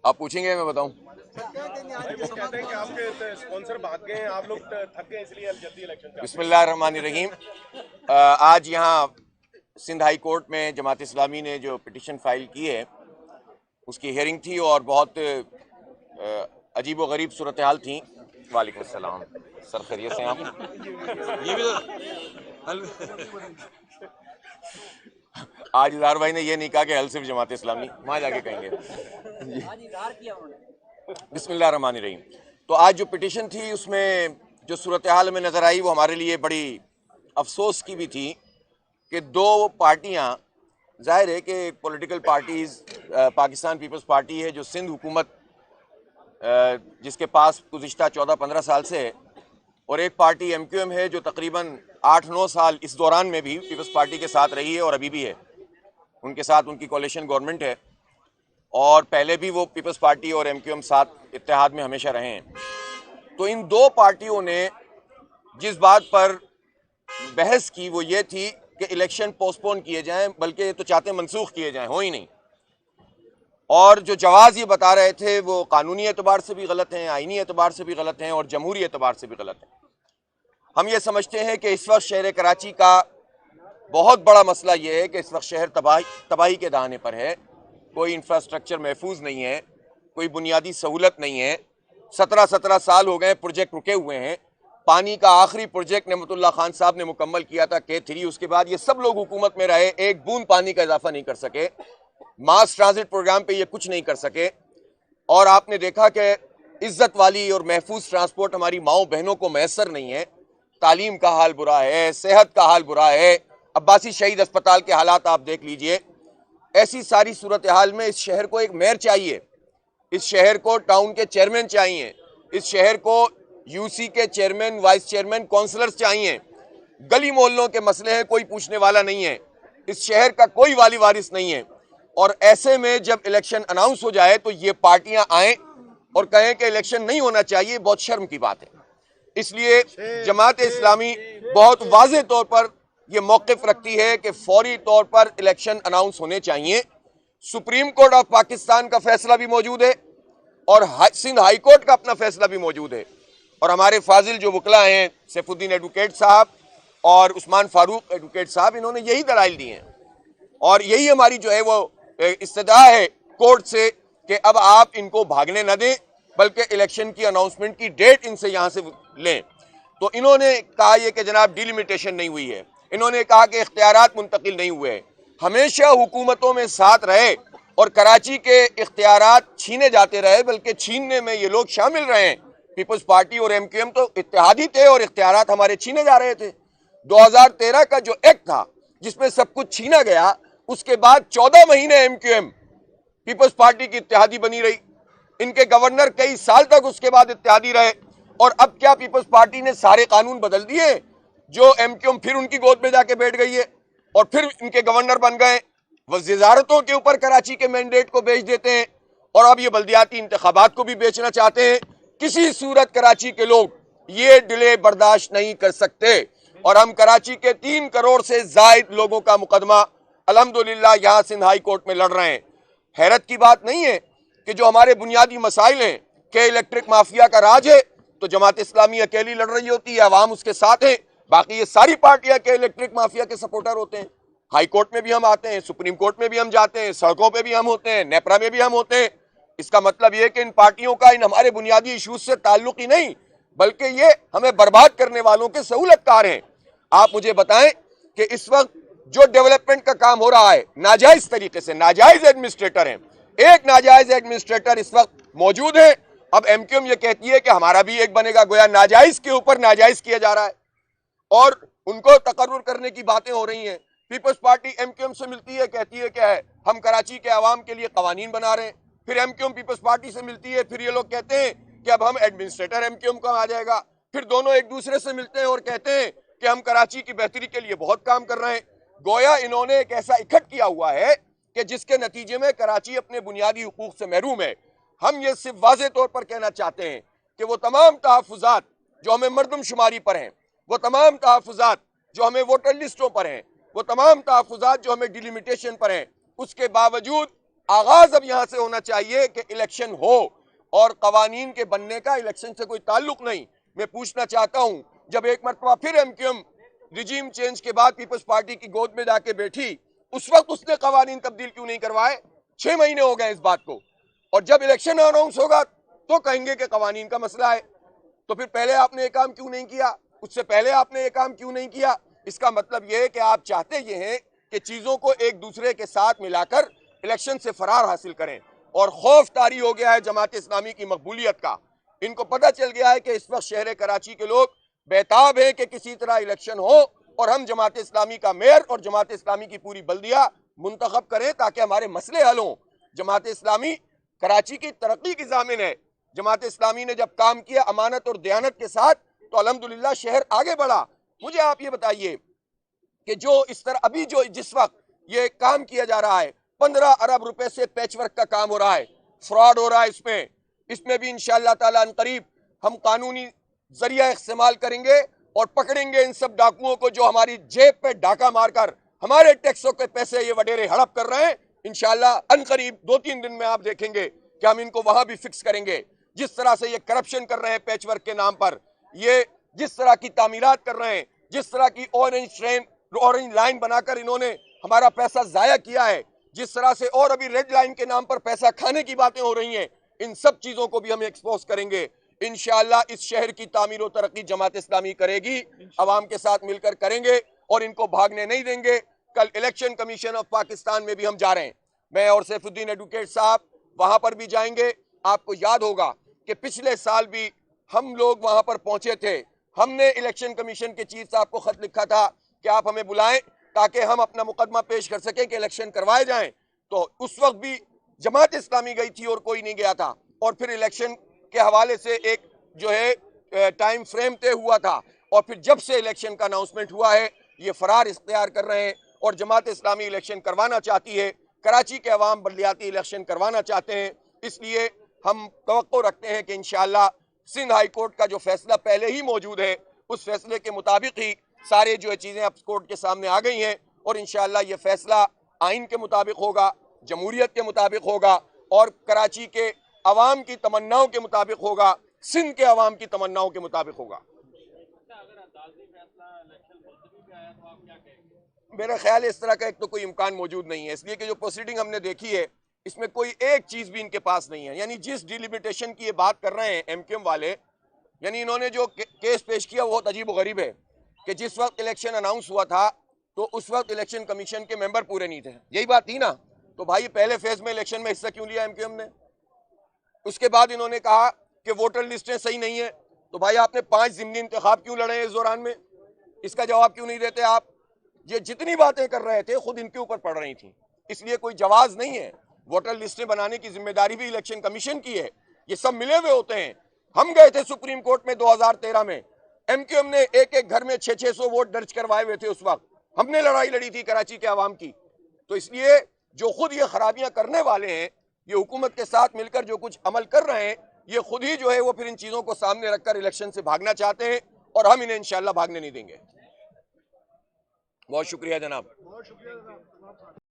आप पूछेंगे मैं बताऊं। वो कहते हैं कि आपके स्पॉन्सर भाग गए हैं, आप लोग थक गए इसलिए जल्दी इलेक्शन चाहते हैं। बिस्मिल्लाहिर्रहमानिर्रहीम। आज यहाँ सिंध हाई कोर्ट में जमात इस्लामी ने जो पिटिशन फाइल की है उसकी हियरिंग थी और बहुत अजीब व गरीब सूरत हाल थी। वालेकुम सलाम सर, खैरियत से हैं आप? ये भी तो आज इदार भाई ने ये नहीं कहा कि हल सिर्फ जमात इस्लामी, वहां जाके कहेंगे। बिस्मिल्लाहिर्रहमानिर्रहीम। तो आज जो पिटिशन थी उसमें जो सूरत हाल में नज़र आई वो हमारे लिए बड़ी अफसोस की भी थी कि दो पार्टियां, जाहिर है कि political parties, Pakistan People's Party है जो सिंध हुकूमत जिसके पास गुज़िश्ता 14-15 साल से है, और एक पार्टी MQM है जो तकरीबन 8-9 साल इस दौरान में भी पीपल्स पार्टी के साथ रही है और अभी भी है, उनके साथ उनकी कोalition गवर्नमेंट है और पहले भी वो पीपल्स पार्टी और MQM साथ इत्तेहाद में हमेशा रहे हैं। तो इन दो पार्टियों ने जिस बात पर बहस की वो ये थी कि इलेक्शन पोस्टपोन किए जाएं, बल्कि ये तो चाहते मनसूख किए जाएं, हो ही नहीं। और जो जवाज़ ये बता रहे थे वो कानूनी एतबार से भी गलत हैं, आइनी एतबार से भी गलत हैं और जमहूरी एतबार से भी गलत हैं। हम ये समझते हैं कि इस वक्त शहर कराची का बहुत बड़ा मसला ये है कि इस वक्त शहर तबाही के दहाने पर है। कोई इंफ्रास्ट्रक्चर महफूज नहीं है, कोई बुनियादी सहूलत नहीं है। 17 साल हो गए प्रोजेक्ट रुके हुए हैं। पानी का आखिरी प्रोजेक्ट नेमतुल्लाह खान साहब ने मुकम्मल किया था K3, उसके बाद ये सब लोग हुकूमत में रहे, एक बूंद पानी का इजाफा नहीं कर सके। मास ट्रांजिट प्रोग्राम पे ये कुछ नहीं कर सके। और आपने देखा कि इज्जत वाली और महफूज ट्रांसपोर्ट हमारी माओ बहनों को मैसर नहीं है। तालीम का हाल बुरा है, सेहत का हाल बुरा है। अब्बासी शहीद अस्पताल के हालात आप देख लीजिए। ऐसी सारी सूरत हाल में इस शहर को एक मेयर चाहिए, इस शहर को टाउन के चेयरमैन चाहिए, इस शहर को UC के चेयरमैन, वाइस चेयरमैन, काउंसलर्स चाहिए। गली मोहल्लों के मसले हैं, कोई पूछने वाला नहीं है। इस शहर का कोई वाली वारिस नहीं है। और ऐसे में जब इलेक्शन अनाउंस हो जाए तो ये पार्टियां आए और कहें कि इलेक्शन नहीं होना चाहिए, बहुत शर्म की बात है। इसलिए जमात इस्लामी बहुत वाज़ेह तौर पर यह मौक़िफ़ रखती है कि फौरी तौर पर इलेक्शन अनाउंस होने चाहिए। सुप्रीम कोर्ट ऑफ पाकिस्तान का फैसला भी मौजूद है और सिंध हाई कोर्ट का अपना फैसला भी मौजूद है। और हमारे फाजिल जो वकला हैं, सैफुद्दीन एडवोकेट साहब और उस्मान फारूक एडवोकेट साहब, इन्होंने यही दलाइल दिए हैं और यही हमारी जो है वो इस्तदा है कोर्ट से कि अब आप इनको भागने न दें, बल्कि इलेक्शन की अनाउंसमेंट की डेट इनसे यहां से लें। तो इन्होंने कहा यह कि जनाब डिलिमिटेशन नहीं हुई है, इन्होंने कहा कि इख्तियारात मुंतकिल नहीं हुए हैं। हमेशा हुकूमतों में साथ रहे और कराची के इख्तियारात छीने जाते रहे, बल्कि छीनने में ये लोग शामिल रहे हैं। पीपल्स पार्टी और MQM तो इत्तेहादी थे और इख्तियारात हमारे छीने जा रहे थे। 2013 का जो एक्ट था जिसमें सब कुछ छीना गया, उसके बाद 14 महीने MQM पीपल्स पार्टी की इत्तेहादी बनी रही। इनके गवर्नर कई साल तक उसके बाद इत्तेहादी रहे। और अब क्या पीपल्स पार्टी ने सारे कानून बदल दिए जो MQM फिर उनकी गोद में जाके बैठ गई है और फिर इनके गवर्नर बन गए। वज़ारतों के ऊपर कराची के मैंडेट को बेच देते हैं और अब ये बल्दियाती इंतखाबात को भी बेचना चाहते हैं। किसी सूरत कराची के लोग ये डिले बर्दाश्त नहीं कर सकते और हम कराची के 3 करोड़ से जायद लोगों का मुकदमा अल्हम्दुलिल्लाह यहाँ सिंध हाई कोर्ट में लड़ रहे हैं। हैरत की बात नहीं है कि जो हमारे बुनियादी मसाइल हैं कि इलेक्ट्रिक माफिया का राज है तो जमात इस्लामी अकेली लड़ रही होती है, अवाम उसके साथ है, बाकी ये सारी पार्टियां के इलेक्ट्रिक माफिया के सपोर्टर होते हैं। हाई कोर्ट में भी हम आते हैं, सुप्रीम कोर्ट में भी हम जाते हैं, सड़कों पे भी हम होते हैं, नेपरा में भी हम होते हैं। इसका मतलब यह कि इन पार्टियों का इन हमारे बुनियादी इशूज से ताल्लुक ही नहीं, बल्कि ये हमें बर्बाद करने वालों के सहूलतकार हैं। आप मुझे बताएं कि इस वक्त जो डेवलपमेंट का काम हो रहा है नाजायज तरीके से, नाजायज एडमिनिस्ट्रेटर हैं, एक नाजायज एडमिनिस्ट्रेटर इस वक्त मौजूद है। अब MQM ये कहती है कि हमारा भी एक बनेगा, गोया नाजायज के ऊपर नाजायज किया जा रहा है और उनको तकर्रुर करने की बातें हो रही हैं। पीपल्स पार्टी MQM से मिलती है, कहती है क्या है, हम कराची के आवाम के लिए कवानीन बना रहे हैं। फिर MQM पीपल्स पार्टी से मिलती है, फिर ये लोग कहते हैं कि अब हम एडमिनिस्ट्रेटर MQM का आ जाएगा। फिर दोनों एक दूसरे से मिलते हैं और कहते हैं कि हम कराची की बेहतरी के लिए बहुत काम कर रहे हैं। गोया इन्होंने एक ऐसा इकट्ठ किया हुआ है कि जिसके नतीजे में कराची अपने बुनियादी हुकूक से महरूम है। हम ये सिर्फ वाज़े तौर पर कहना चाहते हैं कि वो तमाम तहफ़्फ़ुज़ात जो हमें मरदमशुमारी पर हैं, वो तमाम तहफ़्फ़ुज़ात जो हमें वोटर लिस्टों पर हैं, वो तमाम तहफ़्फ़ुज़ात जो हमें डिलिमिटेशन पर हैं, उसके बावजूद आगाज अब यहां से होना चाहिए कि इलेक्शन हो, और कवानीन के बनने का इलेक्शन से कोई ताल्लुक नहीं। मैं पूछना चाहता हूं, जब एक मरतबा फिर एमक्यूएम रिजीम चेंज के बाद पीपल्स पार्टी की गोद में जाके बैठी, उस वक्त उसने कवानीन तब्दील क्यों नहीं करवाए? 6 महीने हो गए इस बात को, और जब इलेक्शन अनाउंस होगा तो कहेंगे कि कवानीन का मसला है। तो फिर पहले आपने ये काम क्यों नहीं किया? उससे पहले आपने ये काम क्यों नहीं किया? इसका मतलब यह है कि आप चाहते ये हैं कि चीजों को एक दूसरे के साथ मिलाकर इलेक्शन से फरार हासिल करें, और खौफ तारी हो गया है जमात इस्लामी की मकबूलियत का। इनको पता चल गया है कि इस वक्त शहर कराची के लोग बेताब है कि किसी तरह इलेक्शन हो और हम जमात इस्लामी का मेयर और जमात इस्लामी की पूरी बल्दिया मुंतखब करें ताकि हमारे मसले हल हों। जमात इस्लामी कराची की तरक्की की जामिन है। जमात इस्लामी ने जब काम किया अमानत और दयानत के साथ, तो अल्हम्दुलिल्लाह शहर आगे बढ़ा। मुझे आप ये बताइए कि जो इस तरह अभी जो जिस वक्त ये काम किया जा रहा है, 15 अरब रुपए से पैचवर्क का काम हो रहा है, फ्रॉड हो रहा है इसमें भी इंशाअल्लाह ताला अनकरीब हम कानूनी जरिया इस्तेमाल करेंगे और पकड़ेंगे इन सब डाकुओं को जो हमारी जेब पे डाका मारकर हमारे टैक्सों के पैसे ये वडेरे हड़प कर रहे हैं। इंशाअल्लाह अनकरीब 2-3 दिन में आप देखेंगे कि हम इनको वहां भी फिक्स करेंगे। जिस तरह से ये करप्शन कर रहे हैं पैचवर्क के नाम पर, ये जिस तरह की तामीरात कर रहे हैं, जिस तरह की ऑरेंज लाइन बनाकर इन्होंने हमारा पैसा जाया किया है, जिस तरह से और अभी रेड लाइन के नाम पर पैसा खाने की बातें हो रही हैं, इन सब चीजों को भी हम एक्सपोज करेंगे। इंशाअल्लाह इस शहर की तामीर और तरक्की जमात इस्लामी करेगी, अवाम के साथ मिलकर करेंगे और इनको भागने नहीं देंगे। कल इलेक्शन कमीशन ऑफ पाकिस्तान में भी हम जा रहे हैं, मैं और सैफुद्दीन एडवोकेट साहब वहां पर भी जाएंगे। आपको याद होगा कि पिछले साल भी हम लोग वहां पर पहुंचे थे। हमने इलेक्शन कमीशन के चीफ साहब को खत लिखा था कि आप हमें बुलाएं ताकि हम अपना मुकदमा पेश कर सकें कि इलेक्शन करवाए जाएं। तो उस वक्त भी जमात इस्लामी गई थी और कोई नहीं गया था, और फिर इलेक्शन के हवाले से एक जो है टाइम फ्रेम तय हुआ था, और फिर जब से इलेक्शन का अनाउंसमेंट हुआ है ये फरार इख्तियार कर रहे हैं और जमात इस्लामी इलेक्शन करवाना चाहती है। कराची के अवाम बल्दियाती इलेक्शन करवाना चाहते हैं, इसलिए हम तवक्को रखते हैं कि इंशाअल्लाह सिंध हाई कोर्ट का जो फैसला पहले ही मौजूद है उस फैसले के मुताबिक ही सारे जो चीज़ें अब कोर्ट के सामने आ गई हैं, और इंशाअल्लाह ये फैसला आइन के मुताबिक होगा, जमहूरियत के मुताबिक होगा, और कराची के अवाम की तमन्नाओं के मुताबिक होगा, सिंध के अवाम की तमन्नाओं के मुताबिक होगा। मेरा ख्याल है इस तरह का एक तो कोई इम्कान मौजूद नहीं है, इसलिए कि जो प्रोसीडिंग हमने देखी है इसमें कोई एक चीज भी इनके पास नहीं है। यानी जिस डिलिमिटेशन की ये बात कर रहे हैं एमक्यूएम वाले, यानी इन्होंने जो केस पेश किया वो बहुत अजीब व गरीब है कि जिस वक्त इलेक्शन अनाउंस हुआ था तो उस वक्त इलेक्शन कमीशन के मेंबर पूरे नहीं थे, यही बात थी ना। तो भाई पहले फेज में इलेक्शन में हिस्सा क्यों लिया एमक्यूएम ने? उसके बाद इन्होंने कहा कि वोटर लिस्टें सही नहीं है, तो भाई आपने 5 ज़िमनी इंतखाब क्यों लड़े इस दौरान में? इसका जवाब क्यों नहीं देते आप? ये जितनी बातें कर रहे थे खुद इनके ऊपर पड़ रही थी, इसलिए कोई जवाब नहीं है। वोटर लिस्टें बनाने की जिम्मेदारी भी इलेक्शन कमीशन की है, ये सब मिले हुए होते हैं। हम गए थे सुप्रीम कोर्ट में 2013 में, एमक्यूएम ने एक एक घर में 600-600 वोट दर्ज करवाए हुए थे। उस वक्त हमने लड़ाई लड़ी थी कराची के आवाम की। तो इसलिए जो खुद ये खराबियां करने वाले हैं, ये हुकूमत के साथ मिलकर जो कुछ अमल कर रहे हैं, ये खुद ही जो है वो फिर इन चीजों को सामने रखकर इलेक्शन से भागना चाहते हैं, और हम इन्हें इंशाल्लाह भागने नहीं देंगे। बहुत शुक्रिया जनाब।